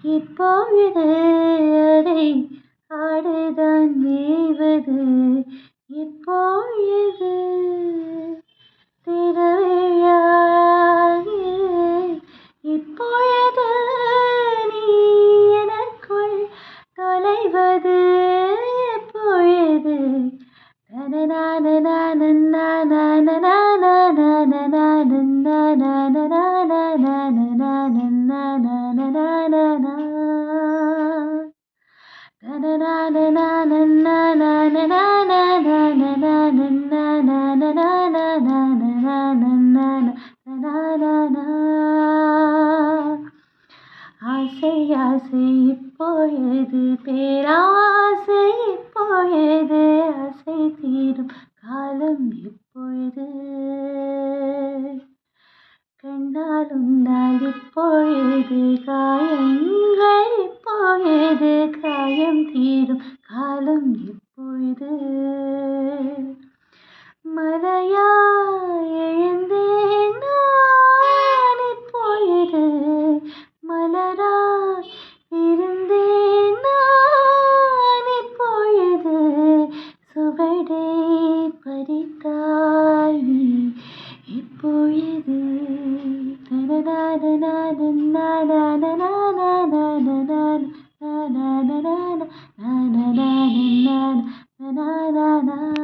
இப்பொழுது அதை ஆடுதான் மேய்வது இப்பொழுது திறவையாகி இப்பொழுது நீ எனக்குள் தொலைவது எப்பொழுது ஆசை ஆசை இப்பொழுது பேராசை இப்பொழுது ஆசை தீரும் காலம் இப்பொழுது கண்ணால் உண்டால் இப்பொழுது காயங்கள் இப்பொழுது காயம் தீரும் காலம் இப்பொழுது மலையாய் எழுந்தேன் நான் இப்பொழுது மலராய் இருந்தேன் நான் இப்பொழுது சுவடை பறித்தாய் நீ இப்பொழுது na